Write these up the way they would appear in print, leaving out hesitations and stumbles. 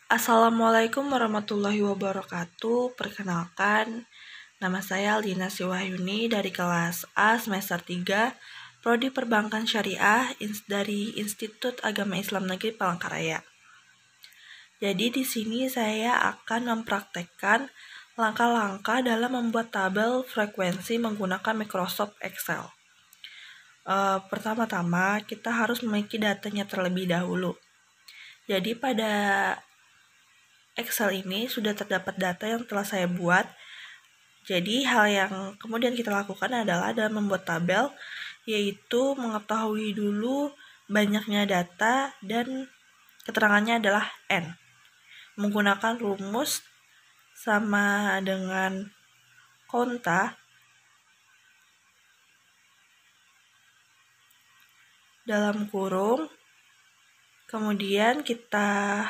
Assalamualaikum warahmatullahi wabarakatuh. Perkenalkan, nama saya Lina Siwahyuni dari kelas A semester 3, Prodi Perbankan Syariah dari Institut Agama Islam Negeri Palangkaraya. Jadi di sini saya akan mempraktekkan langkah-langkah dalam membuat tabel frekuensi menggunakan Microsoft Excel. Pertama-tama kita harus memiliki datanya terlebih dahulu. Jadi pada Excel ini sudah terdapat data yang telah saya buat. Jadi hal yang kemudian kita lakukan adalah dalam membuat tabel, yaitu mengetahui dulu banyaknya data dan keterangannya adalah N. Menggunakan rumus sama dengan konta dalam kurung, kemudian kita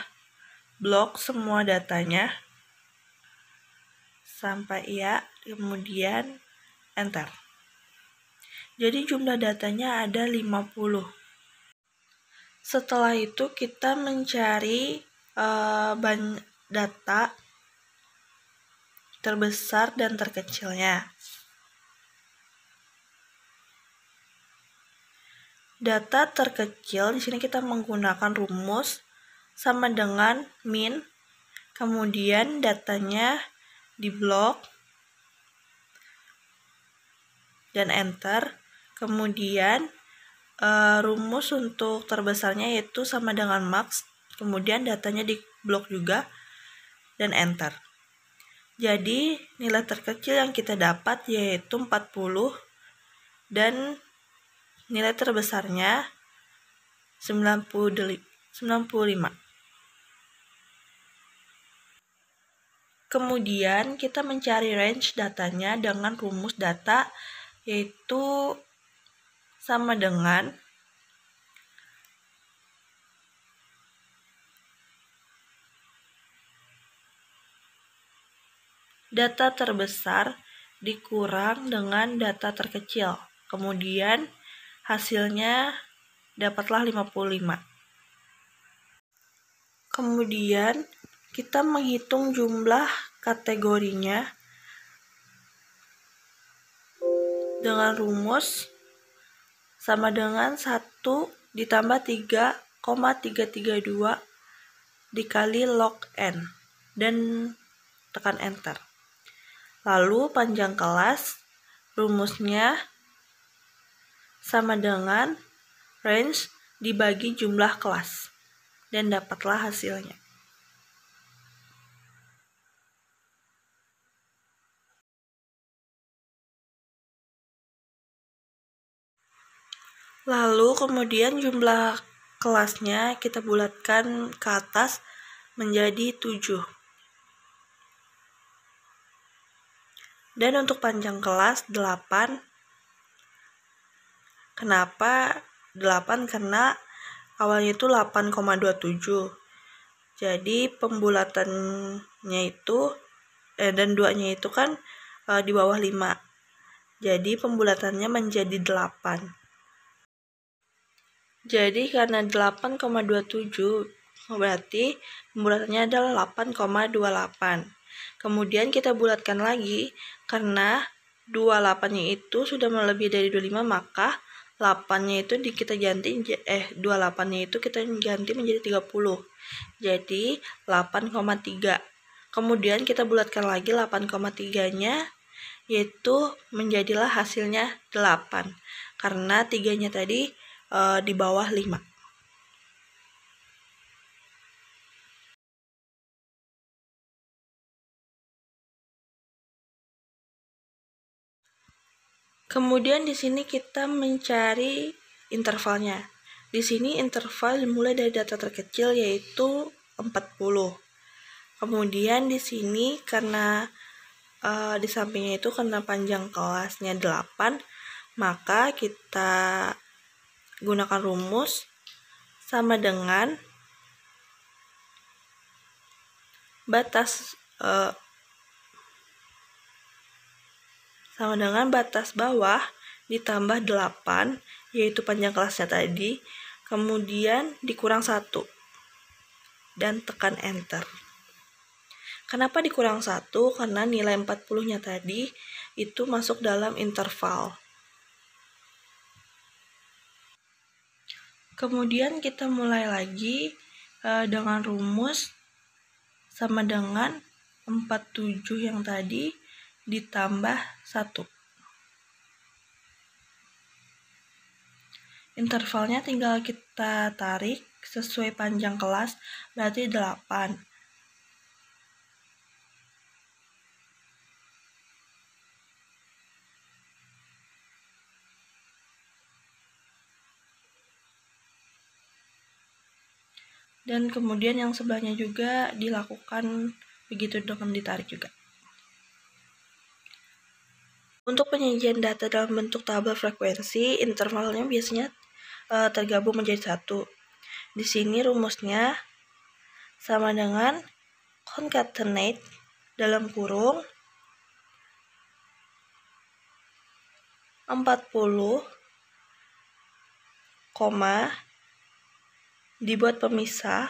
blok semua datanya sampai ya, kemudian enter. Jadi jumlah datanya ada 50. Setelah itu kita mencari data terbesar dan terkecilnya. Data terkecil di sini kita menggunakan rumus sama dengan min, kemudian datanya di blok dan enter, kemudian rumus untuk terbesarnya yaitu sama dengan max, kemudian datanya di blok juga dan enter. Jadi nilai terkecil yang kita dapat yaitu 40 dan nilai terbesarnya 95. Kemudian kita mencari range datanya dengan rumus data yaitu sama dengan data terbesar dikurang dengan data terkecil. Kemudian hasilnya dapatlah 55. Kemudian kita menghitung jumlah kategorinya dengan rumus sama dengan 1 ditambah 3,332 dikali log n dan tekan enter. Lalu panjang kelas rumusnya sama dengan range dibagi jumlah kelas dan dapatlah hasilnya. Lalu kemudian jumlah kelasnya kita bulatkan ke atas menjadi 7. Dan untuk panjang kelas 8. Kenapa 8? Karena awalnya itu 8,27. Jadi pembulatannya itu dan 2-nya itu kan di bawah 5. Jadi pembulatannya menjadi 8. Jadi karena 8,27 berarti pembulatannya adalah 8,28. Kemudian kita bulatkan lagi karena 28-nya itu sudah melebihi dari 25, maka 8-nya itu kita ganti 28-nya itu kita ganti menjadi 30. Jadi 8,3. Kemudian kita bulatkan lagi 8,3-nya yaitu menjadilah hasilnya 8 karena 3-nya tadi di bawah 5. Kemudian di sini kita mencari intervalnya. Di sini interval dimulai dari data terkecil yaitu 40. Kemudian di sini karena di sampingnya itu karena panjang kelasnya 8, maka kita gunakan rumus sama dengan batas bawah ditambah 8 yaitu panjang kelasnya tadi, kemudian dikurang 1. dan tekan enter. Kenapa dikurang 1? Karena nilai 40-nya tadi itu masuk dalam interval. Kemudian kita mulai lagi dengan rumus sama dengan 47 yang tadi ditambah 1. Intervalnya tinggal kita tarik sesuai panjang kelas, berarti 8. Dan kemudian yang sebelahnya juga dilakukan begitu dengan ditarik juga. Untuk penyajian data dalam bentuk tabel frekuensi, intervalnya biasanya tergabung menjadi 1. Di sini rumusnya sama dengan concatenate dalam kurung 40, dibuat pemisah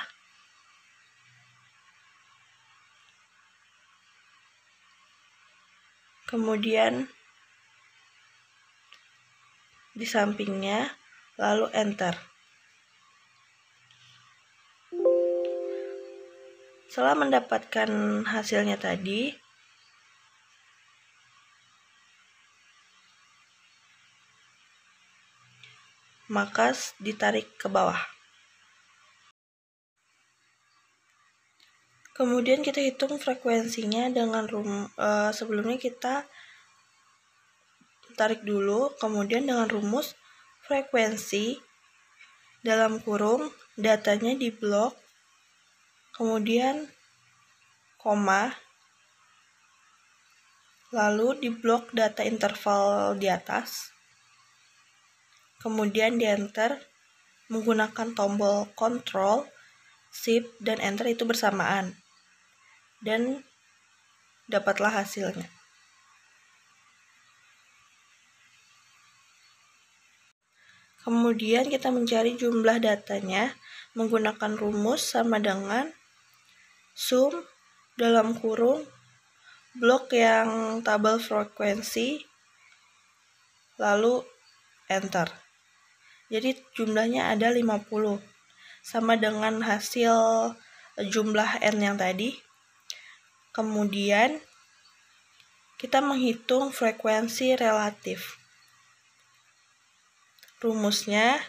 kemudian di sampingnya lalu enter. Setelah mendapatkan hasilnya tadi, maka ditarik ke bawah. Kemudian kita hitung frekuensinya dengan sebelumnya kita tarik dulu, kemudian dengan rumus frekuensi dalam kurung datanya di blok, kemudian koma, lalu di blok data interval di atas, kemudian di enter menggunakan tombol Ctrl, Shift, dan enter itu bersamaan, dan dapatlah hasilnya. Kemudian kita mencari jumlah datanya menggunakan rumus sama dengan sum dalam kurung blok yang tabel frekuensi lalu enter. Jadi jumlahnya ada 50 sama dengan hasil jumlah n yang tadi. Kemudian kita menghitung frekuensi relatif. Rumusnya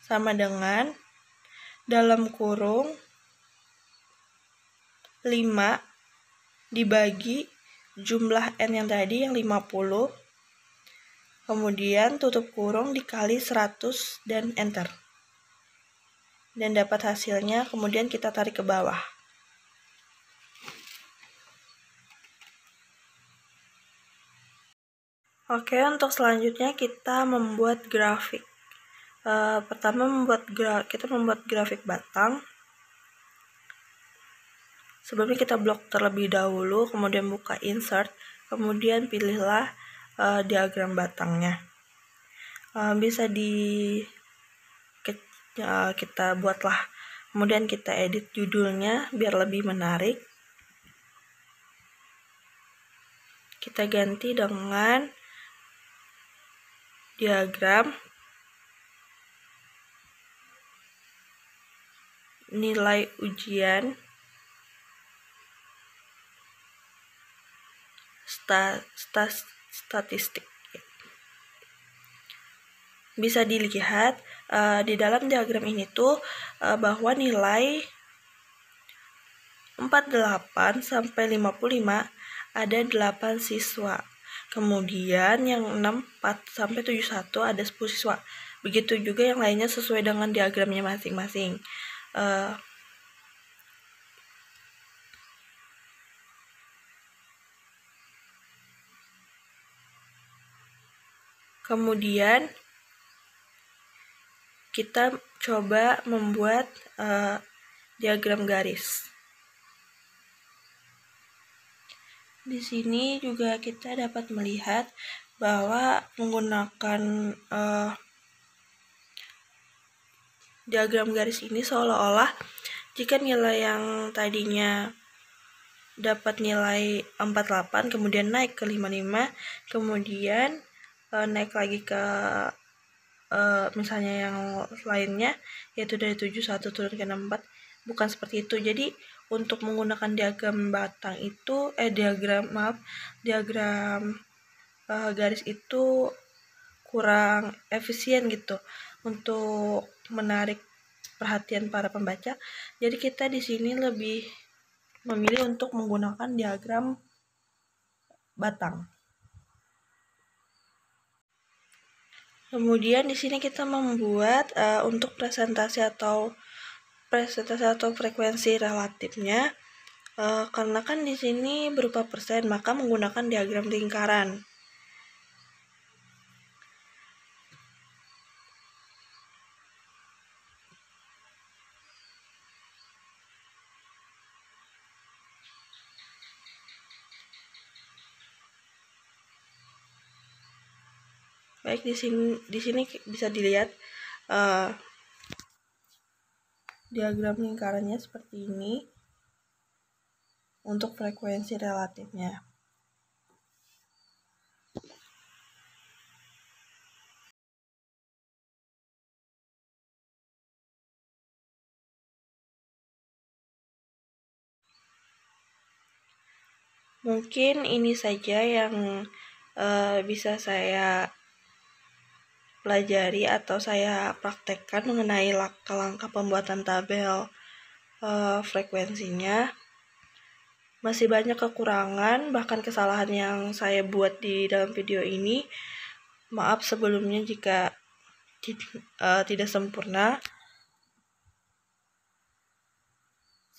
sama dengan dalam kurung 5 dibagi jumlah n yang tadi yang 50, kemudian tutup kurung dikali 100 dan enter. Dan dapat hasilnya, kemudian kita tarik ke bawah. Oke, untuk selanjutnya kita membuat grafik. Pertama kita membuat grafik batang. Sebelumnya kita blok terlebih dahulu, kemudian buka insert, kemudian pilihlah diagram batangnya. Bisa kita buatlah, kemudian kita edit judulnya biar lebih menarik. Kita ganti dengan diagram nilai ujian statistik. Bisa dilihat di dalam diagram ini tuh bahwa nilai 48 sampai 55 ada 8 siswa. Kemudian yang 64 sampai 71 ada 10 siswa. Begitu juga yang lainnya sesuai dengan diagramnya masing-masing. Kemudian kita coba membuat diagram garis. Di sini juga kita dapat melihat bahwa menggunakan diagram garis ini seolah-olah Jika nilai yang tadinya dapat nilai 48 kemudian naik ke 55, kemudian naik lagi ke misalnya yang lainnya, yaitu dari 71 turun ke 64, bukan seperti itu. Jadi untuk menggunakan diagram batang itu diagram garis itu kurang efisien gitu untuk menarik perhatian para pembaca. Jadi kita di sini lebih memilih untuk menggunakan diagram batang. Kemudian di sini kita membuat untuk presentasi atau frekuensi relatifnya. Karena kan di sini berupa persen, maka menggunakan diagram lingkaran. Baik, di sini bisa dilihat diagram lingkarannya seperti ini untuk frekuensi relatifnya. Mungkin ini saja yang bisa saya pelajari atau saya praktekkan mengenai langkah-langkah pembuatan tabel frekuensinya. Masih banyak kekurangan, bahkan kesalahan yang saya buat di dalam video ini. Maaf sebelumnya jika tidak sempurna.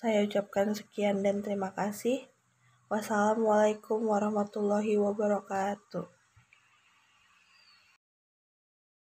Saya ucapkan sekian dan terima kasih. Wassalamualaikum warahmatullahi wabarakatuh.